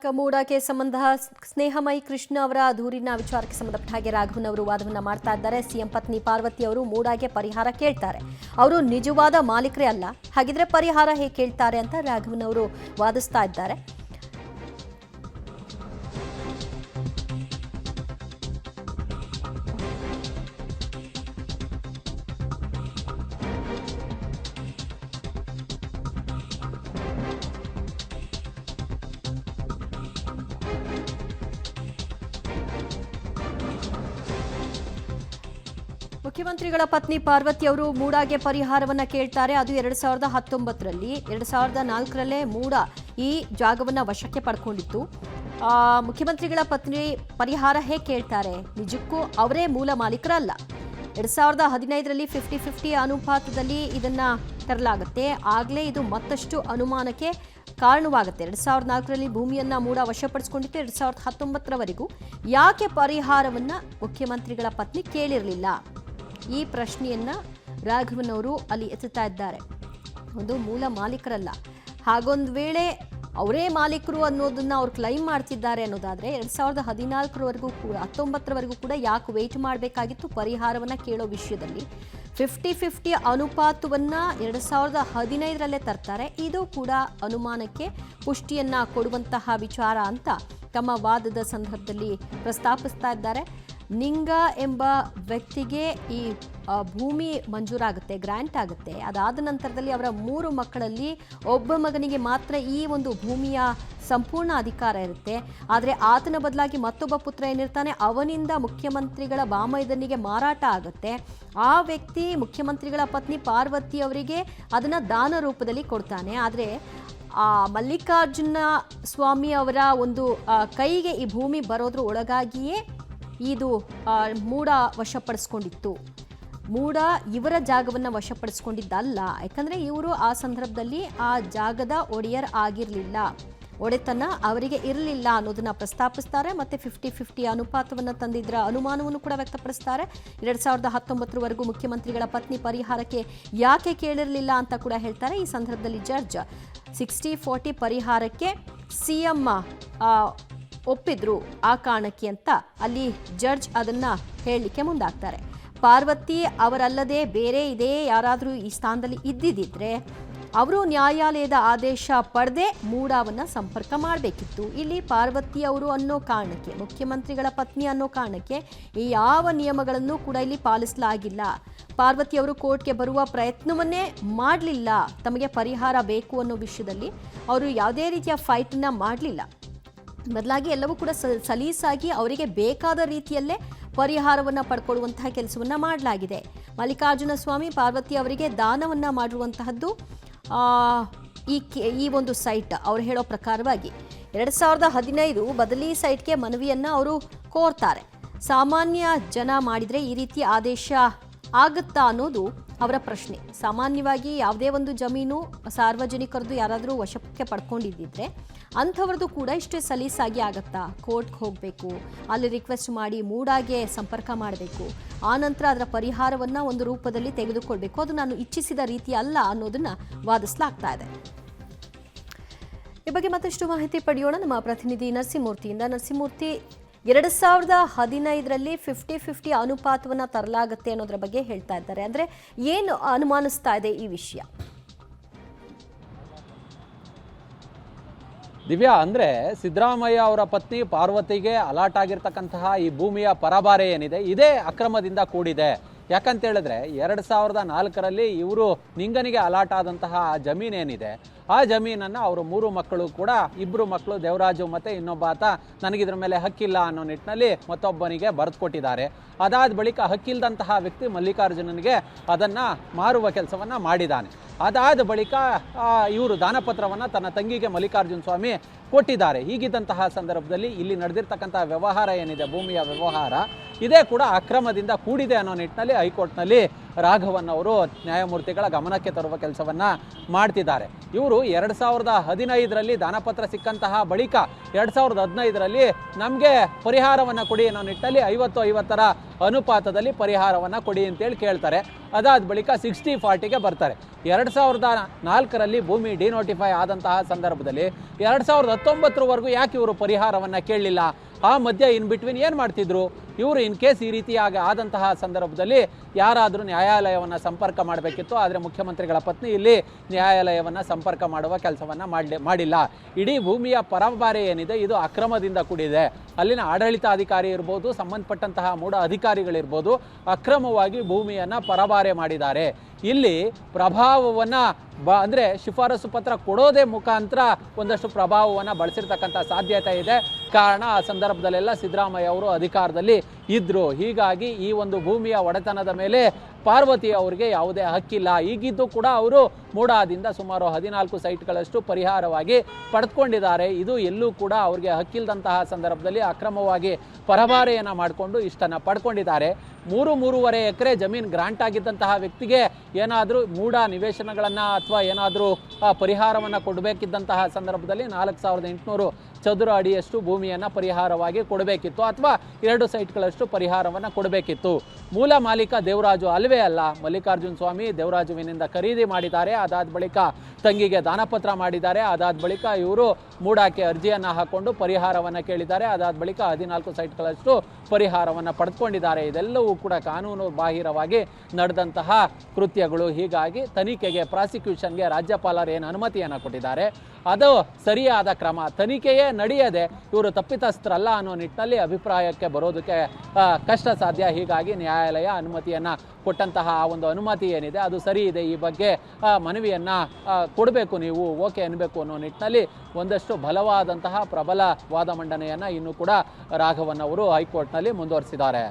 ಮೂಡಾಗೆ ಸಂಬಂಧ ಸ್ನೇಹಮಯಿ ಕೃಷ್ಣ ಅವರ ದೂರಿನ ವಿಚಾರಕ್ಕೆ ಸಂಬಂಧಪಟ್ಟ ಹಾಗೆ ರಾಘವನ್ ಅವರು ವಾದವನ್ನ ಮಾಡ್ತಾ ಇದ್ದಾರೆ. ಸಿಎಂ ಪತ್ನಿ ಪಾರ್ವತಿ ಅವರು ಮೂಡಾಗೆ ಪರಿಹಾರ ಕೇಳ್ತಾರೆ. ಅವರು ನಿಜವಾದ ಮಾಲೀಕರೇ ಅಲ್ಲ, ಹಾಗಿದ್ರೆ ಪರಿಹಾರ ಹೇಗೆ ಕೇಳ್ತಾರೆ ಅಂತ ರಾಘವನ್ ಅವರು ವಾದಿಸ್ತಾ ಇದ್ದಾರೆ. ಮುಖ್ಯಮಂತ್ರಿಗಳ ಪತ್ನಿ ಪಾರ್ವತಿ ಅವರು ಮೂಡಾಗೆ ಪರಿಹಾರವನ್ನ ಕೇಳ್ತಾರೆ. ಅದು 2019ರಲ್ಲಿ 2004ರಲ್ಲೇ ಮೂಡ ಈ ಜಾಗವನ್ನ ವಶಕ್ಕೆ ಪಡ್ಕೊಂಡಿತ್ತು. ಮುಖ್ಯಮಂತ್ರಿಗಳ ಪತ್ನಿ ಪರಿಹಾರ ಹೇಗೆ ಕೇಳ್ತಾರೆ? ನಿಜಕ್ಕೂ ಅವರೇ ಮೂಲ ಮಾಲೀಕರಲ್ಲ. 2015ರಲ್ಲಿ 50-50 ಅನುಪಾತದಲ್ಲಿ ಇದನ್ನ ತರಲಾಗುತ್ತೆ. ಆಗಲೇ ಇದು ಮತ್ತಷ್ಟು ಅನುಮಾನಕ್ಕೆ ಕಾರಣವಾಗುತ್ತೆ. 2004ರಲ್ಲಿ ಭೂಮಿಯನ್ನ ಮೂಡ ವಶಪಡಿಸಿಕೊಂಡಿತ್ತು. 2019ರವರೆಗೂ ಯಾಕೆ ಪರಿಹಾರವನ್ನ ಮುಖ್ಯಮಂತ್ರಿಗಳ ಪತ್ನಿ ಕೇಳಿರಲಿಲ್ಲ? ಈ ಪ್ರಶ್ನೆಯನ್ನ ರಾಘವನ್ ಅವರು ಅಲ್ಲಿ ಎತ್ತುತ್ತಾ ಇದ್ದಾರೆ. ಒಂದು ಮೂಲ ಮಾಲೀಕರಲ್ಲ, ಹಾಗೊಂದು ವೇಳೆ ಅವರೇ ಮಾಲೀಕರು ಅನ್ನೋದನ್ನ ಅವ್ರು ಕ್ಲೈಮ್ ಮಾಡ್ತಿದ್ದಾರೆ ಅನ್ನೋದಾದ್ರೆ 2014ರವರೆಗೂ ಕೂಡ 19ರವರೆಗೂ ಕೂಡ ಯಾಕೆ ವೇಟ್ ಮಾಡಬೇಕಾಗಿತ್ತು ಪರಿಹಾರವನ್ನ ಕೇಳೋ ವಿಷಯದಲ್ಲಿ? 50-50 ಅನುಪಾತವನ್ನ 2015ರಲ್ಲೇ ತರ್ತಾರೆ. ಇದು ಕೂಡ ಅನುಮಾನಕ್ಕೆ ಪುಷ್ಟಿಯನ್ನ ಕೊಡುವಂತಹ ವಿಚಾರ ಅಂತ ತಮ್ಮ ವಾದದ ಸಂದರ್ಭದಲ್ಲಿ ಪ್ರಸ್ತಾಪಿಸ್ತಾ ಇದ್ದಾರೆ. ನಿಂಗ ಎಂಬ ವ್ಯಕ್ತಿಗೆ ಈ ಭೂಮಿ ಮಂಜೂರಾಗುತ್ತೆ, ಗ್ರ್ಯಾಂಟ್ ಆಗುತ್ತೆ. ಅದಾದ ನಂತರದಲ್ಲಿ ಅವರ 3 ಮಕ್ಕಳಲ್ಲಿ ಒಬ್ಬ ಮಗನಿಗೆ ಮಾತ್ರ ಈ ಒಂದು ಭೂಮಿಯ ಸಂಪೂರ್ಣ ಅಧಿಕಾರ ಇರುತ್ತೆ. ಆದರೆ ಆತನ ಬದಲಾಗಿ ಮತ್ತೊಬ್ಬ ಪುತ್ರ ಏನಿರ್ತಾನೆ, ಅವನಿಂದ ಮುಖ್ಯಮಂತ್ರಿಗಳ ಬಾಮೈದನಿಗೆ ಮಾರಾಟ ಆಗುತ್ತೆ. ಆ ವ್ಯಕ್ತಿ ಮುಖ್ಯಮಂತ್ರಿಗಳ ಪತ್ನಿ ಪಾರ್ವತಿ ಅವರಿಗೆ ಅದನ್ನು ದಾನ ರೂಪದಲ್ಲಿ ಕೊಡ್ತಾನೆ. ಆದರೆ ಮಲ್ಲಿಕಾರ್ಜುನ ಸ್ವಾಮಿ ಅವರ ಒಂದು ಕೈಗೆ ಈ ಭೂಮಿ ಬರೋದ್ರ ಒಳಗಾಗಿಯೇ ಇದು ಮೂಡ ವಶಪಡಿಸ್ಕೊಂಡಿತ್ತು. ಮೂಡ ಇವರ ಜಾಗವನ್ನು ವಶಪಡಿಸ್ಕೊಂಡಿದ್ದಲ್ಲ. ಯಾಕಂದರೆ ಇವರು ಆ ಸಂದರ್ಭದಲ್ಲಿ ಆ ಜಾಗದ ಒಡೆಯರ್ ಆಗಿರಲಿಲ್ಲ, ಒಡೆತನ ಅವರಿಗೆ ಇರಲಿಲ್ಲ ಅನ್ನೋದನ್ನ ಪ್ರಸ್ತಾಪಿಸ್ತಾರೆ. ಮತ್ತು 50-50 ಅನುಪಾತವನ್ನು ತಂದಿದ್ದರ ಅನುಮಾನವನ್ನು ಕೂಡ ವ್ಯಕ್ತಪಡಿಸ್ತಾರೆ. 2019ರವರೆಗೂ ಮುಖ್ಯಮಂತ್ರಿಗಳ ಪತ್ನಿ ಪರಿಹಾರಕ್ಕೆ ಯಾಕೆ ಕೇಳಿರಲಿಲ್ಲ ಅಂತ ಕೂಡ ಹೇಳ್ತಾರೆ. ಈ ಸಂದರ್ಭದಲ್ಲಿ ಜಡ್ಜ್ 60-40 ಪರಿಹಾರಕ್ಕೆ ಸಿಎಂ ಒಪ್ಪಿದ್ರು ಆ ಕಾರಣಕ್ಕೆ ಅಂತ ಅಲ್ಲಿ ಜಡ್ಜ್ ಅದನ್ನ ಹೇಳಲಿಕ್ಕೆ ಮುಂದಾಗ್ತಾರೆ. ಪಾರ್ವತಿ ಅವರಲ್ಲದೆ ಬೇರೆ ಇದೇ ಯಾರಾದರೂ ಈ ಸ್ಥಾನದಲ್ಲಿ ಇದ್ದಿದ್ದರೆ ಅವರು ನ್ಯಾಯಾಲಯದ ಆದೇಶ ಪಡೆದೇ ಮೂಡಾವನ್ನ ಸಂಪರ್ಕ ಮಾಡಬೇಕಿತ್ತು. ಇಲ್ಲಿ ಪಾರ್ವತಿ ಅವರು ಅನ್ನೋ ಕಾರಣಕ್ಕೆ, ಮುಖ್ಯಮಂತ್ರಿಗಳ ಪತ್ನಿ ಅನ್ನೋ ಕಾರಣಕ್ಕೆ ಈ ಯಾವ ನಿಯಮಗಳನ್ನು ಕೂಡ ಇಲ್ಲಿ ಪಾಲಿಸಲಾಗಿಲ್ಲ. ಪಾರ್ವತಿ ಅವರು ಕೋರ್ಟ್ಗೆ ಬರುವ ಪ್ರಯತ್ನವನ್ನೇ ಮಾಡಲಿಲ್ಲ. ತಮಗೆ ಪರಿಹಾರ ಬೇಕು ಅನ್ನೋ ವಿಷಯದಲ್ಲಿ ಅವರು ಯಾವುದೇ ರೀತಿಯ ಫೈಟನ್ನ ಮಾಡಲಿಲ್ಲ. ಬದಲಾಗಿ ಎಲ್ಲವೂ ಕೂಡ ಸಲೀಸಾಗಿ ಅವರಿಗೆ ಬೇಕಾದ ರೀತಿಯಲ್ಲೇ ಪರಿಹಾರವನ್ನು ಪಡ್ಕೊಳ್ಳುವಂತಹ ಕೆಲಸವನ್ನು ಮಾಡಲಾಗಿದೆ. ಮಲ್ಲಿಕಾರ್ಜುನ ಸ್ವಾಮಿ ಪಾರ್ವತಿ ಅವರಿಗೆ ದಾನವನ್ನು ಮಾಡಿರುವಂತಹದ್ದು ಈ ಒಂದು ಸೈಟ್ ಅವ್ರು ಹೇಳೋ ಪ್ರಕಾರವಾಗಿ 2015 ಬದಲಿ ಸೈಟ್ಗೆ ಮನವಿಯನ್ನು ಅವರು ಕೋರ್ತಾರೆ. ಸಾಮಾನ್ಯ ಜನ ಮಾಡಿದರೆ ಈ ರೀತಿ ಆದೇಶ ಆಗುತ್ತಾ ಅನ್ನೋದು ಅವರ ಪ್ರಶ್ನೆ. ಸಾಮಾನ್ಯವಾಗಿ ಯಾವುದೇ ಒಂದು ಜಮೀನು ಸಾರ್ವಜನಿಕರದ್ದು ಯಾರಾದರೂ ವಶಕ್ಕೆ ಪಡ್ಕೊಂಡಿದ್ದಿದ್ರೆ ಅಂಥವ್ರದ್ದು ಕೂಡ ಇಷ್ಟೇ ಸಲೀಸಾಗಿ ಆಗುತ್ತಾ? ಕೋರ್ಟ್ಗೆ ಹೋಗಬೇಕು, ಅಲ್ಲಿ ರಿಕ್ವೆಸ್ಟ್ ಮಾಡಿ ಮೂಡಾಗೆ ಸಂಪರ್ಕ ಮಾಡಬೇಕು, ಆನಂತರ ಅದರ ಪರಿಹಾರವನ್ನು ಒಂದು ರೂಪದಲ್ಲಿ ತೆಗೆದುಕೊಳ್ಬೇಕು. ಅದು ನಾನು ಇಚ್ಛಿಸಿದ ರೀತಿ ಅಲ್ಲ ಅನ್ನೋದನ್ನ ವಾದಿಸಲಾಗ್ತಾ ಇದೆ. ಈ ಬಗ್ಗೆ ಮತ್ತಷ್ಟು ಮಾಹಿತಿ ಪಡೆಯೋಣ ನಮ್ಮ ಪ್ರತಿನಿಧಿ ನರಸಿಂಹಮೂರ್ತಿಯಿಂದ. ನರಸಿಂಹಮೂರ್ತಿ, 2015ರಲ್ಲಿ 50-50 ಅನುಪಾತವನ್ನು ತರಲಾಗುತ್ತೆ ಅನ್ನೋದ್ರ ಬಗ್ಗೆ ಹೇಳ್ತಾ ಇದ್ದಾರೆ. ಅಂದರೆ ಏನು ಅನುಮಾನಿಸ್ತಾ ಇದೆ ಈ ವಿಷಯ? ದಿವ್ಯಾ, ಅಂದರೆ ಸಿದ್ದರಾಮಯ್ಯ ಅವರ ಪತ್ನಿ ಪಾರ್ವತಿಗೆ ಅಲಾಟ್ ಆಗಿರ್ತಕ್ಕಂತಹ ಈ ಭೂಮಿಯ ಪರಭಾರೆ ಏನಿದೆ ಇದೇ ಅಕ್ರಮದಿಂದ ಕೂಡಿದೆ. ಯಾಕಂತ ಹೇಳಿದ್ರೆ 2004ರಲ್ಲಿ ಇವರು ನಿಂಗನಿಗೆ ಅಲಾಟ್ ಆದಂತಹ ಜಮೀನೇನಿದೆ ಆ ಜಮೀನನ್ನು ಅವರು 3 ಮಕ್ಕಳು ಕೂಡ, 2 ಮಕ್ಕಳು ದೇವರಾಜು ಮತ್ತು ಇನ್ನೊಬ್ಬ ಆತ ನನಗಿದ್ರ ಮೇಲೆ ಹಕ್ಕಿಲ್ಲ ಅನ್ನೋ ನಿಟ್ಟಿನಲ್ಲಿ ಮತ್ತೊಬ್ಬನಿಗೆ ಬರೆದು ಕೊಟ್ಟಿದ್ದಾರೆ. ಅದಾದ ಬಳಿಕ ಹಕ್ಕಿಲ್ದಂತಹ ವ್ಯಕ್ತಿ ಮಲ್ಲಿಕಾರ್ಜುನನಿಗೆ ಅದನ್ನು ಮಾರುವ ಕೆಲಸವನ್ನು ಮಾಡಿದ್ದಾನೆ. ಅದಾದ ಬಳಿಕ ಇವರು ದಾನಪತ್ರವನ್ನು ತನ್ನ ತಂಗಿಗೆ ಮಲ್ಲಿಕಾರ್ಜುನ ಸ್ವಾಮಿ ಕೊಟ್ಟಿದ್ದಾರೆ. ಹೀಗಿದ್ದಂತಹ ಸಂದರ್ಭದಲ್ಲಿ ಇಲ್ಲಿ ನಡೆದಿರ್ತಕ್ಕಂಥ ವ್ಯವಹಾರ ಏನಿದೆ, ಭೂಮಿಯ ವ್ಯವಹಾರ, ಇದೇ ಕೂಡ ಅಕ್ರಮದಿಂದ ಕೂಡಿದೆ ಅನ್ನೋ ನಿಟ್ಟಿನಲ್ಲಿ ಹೈಕೋರ್ಟ್ನಲ್ಲಿ ರಾಘವನ್ ಅವರು ನ್ಯಾಯಮೂರ್ತಿಗಳ ಗಮನಕ್ಕೆ ತರುವ ಕೆಲಸವನ್ನ ಮಾಡ್ತಿದ್ದಾರೆ. ಇವರು 2015ರಲ್ಲಿ ದಾನಪತ್ರ ಸಿಕ್ಕಂತಹ ಬಳಿಕ 2015ರಲ್ಲಿ ನಮಗೆ ಪರಿಹಾರವನ್ನು ಕೊಡಿ ಅನ್ನೋ ನಿಟ್ಟಿನಲ್ಲಿ 50-50ರ ಅನುಪಾತದಲ್ಲಿ ಪರಿಹಾರವನ್ನು ಕೊಡಿ ಅಂತೇಳಿ ಕೇಳ್ತಾರೆ. ಅದಾದ ಬಳಿಕ 60-40ಗೆ ಬರ್ತಾರೆ. 2004ರಲ್ಲಿ ಭೂಮಿ ಡಿನೋಟಿಫೈ ಆದಂತಹ ಸಂದರ್ಭದಲ್ಲಿ 2019ವರೆಗೂ ಯಾಕೆ ಇವರು ಪರಿಹಾರವನ್ನು ಕೇಳಲಿಲ್ಲ? ಆ ಮಧ್ಯ ಇನ್ ಬಿಟ್ವೀನ್ ಏನು ಮಾಡ್ತಿದ್ರು ಇವರು? ಇನ್ ಕೇಸ್ ಈ ರೀತಿಯಾಗಿ ಆದಂತಹ ಸಂದರ್ಭದಲ್ಲಿ ಯಾರಾದರೂ ನ್ಯಾಯಾಲಯವನ್ನು ಸಂಪರ್ಕ ಮಾಡಬೇಕಿತ್ತು. ಆದರೆ ಮುಖ್ಯಮಂತ್ರಿಗಳ ಪತ್ನಿ ಇಲ್ಲಿ ನ್ಯಾಯಾಲಯವನ್ನು ಸಂಪರ್ಕ ಮಾಡುವ ಕೆಲಸವನ್ನು ಮಾಡಿಲ್ಲ. ಇಡೀ ಭೂಮಿಯ ಪರಭಾರೆ ಏನಿದೆ ಇದು ಅಕ್ರಮದಿಂದ ಕೂಡಿದೆ. ಅಲ್ಲಿನ ಆಡಳಿತಾಧಿಕಾರಿ ಇರ್ಬೋದು, ಸಂಬಂಧಪಟ್ಟಂತಹ ಮೂಢ ಅಧಿಕಾರಿಗಳಿರ್ಬೋದು, ಅಕ್ರಮವಾಗಿ ಭೂಮಿಯನ್ನು ಪರಭಾರೆ ಮಾಡಿದ್ದಾರೆ. ಇಲ್ಲಿ ಪ್ರಭಾವವನ್ನು ಅಂದರೆ ಶಿಫಾರಸು ಪತ್ರ ಕೊಡೋದೇ ಮುಖಾಂತರ ಒಂದಷ್ಟು ಪ್ರಭಾವವನ್ನು ಬಳಸಿರ್ತಕ್ಕಂಥ ಸಾಧ್ಯತೆ ಇದೆ. ಕಾರಣ ಆ ಸಂದರ್ಭದಲ್ಲೆಲ್ಲ ಸಿದ್ದರಾಮಯ್ಯ ಅವರು ಅಧಿಕಾರದಲ್ಲಿ ಇದ್ದರು. ಹೀಗಾಗಿ ಈ ಒಂದು ಭೂಮಿಯ ಒಡೆತನದ ಮೇಲೆ ಪಾರ್ವತಿ ಅವರಿಗೆ ಯಾವುದೇ ಹಕ್ಕಿಲ್ಲ. ಈಗಿದ್ದು ಕೂಡ ಅವರು ಮೂಡಾದಿಂದ ಸುಮಾರು 14 ಸೈಟ್ಗಳಷ್ಟು ಪರಿಹಾರವಾಗಿ ಪಡೆದುಕೊಂಡಿದ್ದಾರೆ. ಇದು ಎಲ್ಲೂ ಕೂಡ ಅವರಿಗೆ ಹಕ್ಕಿಲ್ಲದಂತಹ ಸಂದರ್ಭದಲ್ಲಿ ಅಕ್ರಮವಾಗಿ ಪರಭಾರೆಯನ್ನು ಮಾಡಿಕೊಂಡು ಇಷ್ಟನ್ನು ಪಡ್ಕೊಂಡಿದ್ದಾರೆ. 3-3.5 ಎಕರೆ ಜಮೀನು ಗ್ರಾಂಟ್ ಆಗಿದ್ದಂತಹ ವ್ಯಕ್ತಿಗೆ ಏನಾದರೂ ಮೂಢ ನಿವೇಶನಗಳನ್ನು ಅಥವಾ ಏನಾದರೂ ಪರಿಹಾರವನ್ನು ಕೊಡಬೇಕಿದ್ದಂತಹ ಸಂದರ್ಭದಲ್ಲಿ 4800 ಚದುರ ಅಡಿಯಷ್ಟು ಭೂಮಿಯನ್ನು ಪರಿಹಾರವಾಗಿ ಕೊಡಬೇಕಿತ್ತು, ಅಥವಾ 2 ಸೈಟ್ಗಳಷ್ಟು ಪರಿಹಾರವನ್ನು ಕೊಡಬೇಕಿತ್ತು. ಮೂಲ ಮಾಲೀಕ ದೇವರಾಜು ಅಲ್ವೇ ಅಲ್ಲ, ಮಲ್ಲಿಕಾರ್ಜುನ ಸ್ವಾಮಿ ದೇವರಾಜುವಿನಿಂದ ಖರೀದಿ ಮಾಡಿದ್ದಾರೆ. ಅದಾದ ಬಳಿಕ ತಂಗಿಗೆ ದಾನಪತ್ರ ಮಾಡಿದ್ದಾರೆ. ಅದಾದ ಬಳಿಕ ಇವರು ಮೂಡಾಕ್ಕೆ ಅರ್ಜಿಯನ್ನು ಹಾಕ್ಕೊಂಡು ಪರಿಹಾರವನ್ನು ಕೇಳಿದ್ದಾರೆ. ಅದಾದ ಬಳಿಕ 14 ಸೈಟ್ಗಳಷ್ಟು ಪರಿಹಾರವನ್ನು ಪಡೆದುಕೊಂಡಿದ್ದಾರೆ. ಇದೆಲ್ಲವೂ ಕೂಡ ಕಾನೂನು ಬಾಹಿರವಾಗಿ ನಡೆದಂತಹ ಕೃತ್ಯಗಳು. ಹೀಗಾಗಿ ತನಿಖೆಗೆ, ಪ್ರಾಸಿಕ್ಯೂಷನ್ಗೆ ರಾಜ್ಯಪಾಲರು ಏನು ಅನುಮತಿಯನ್ನು ಕೊಟ್ಟಿದ್ದಾರೆ ಅದು ಸರಿಯಾದ ಕ್ರಮ. ತನಿಖೆಯೇ ನಡೆಯದೆ ಇವರು ತಪ್ಪಿತಸ್ಥರಲ್ಲ ಅನ್ನೋ ನಿಟ್ಟಿನಲ್ಲಿ ಅಭಿಪ್ರಾಯಕ್ಕೆ ಬರೋದಕ್ಕೆ ಕಷ್ಟ ಸಾಧ್ಯ. ಹೀಗಾಗಿ ನ್ಯಾಯಾಲಯ ಅನುಮತಿಯನ್ನು ಕೊಟ್ಟಂತಹ ಆ ಒಂದು ಅನುಮತಿ ಏನಿದೆ ಅದು ಸರಿ ಇದೆ, ಈ ಬಗ್ಗೆ ಮನವಿಯನ್ನು ಕೊಡಬೇಕು, ನೀವು ಓಕೆ ಅನ್ನಬೇಕು ಅನ್ನೋ ನಿಟ್ಟಿನಲ್ಲಿ ಒಂದಷ್ಟು ಬಲವಾದಂತಹ ಪ್ರಬಲ ವಾದ ಮಂಡನೆಯನ್ನು ಇನ್ನೂ ಕೂಡ ರಾಘವನ್ ಅವರು ಹೈಕೋರ್ಟ್ನಲ್ಲಿ ಮುಂದುವರಿಸಿದ್ದಾರೆ.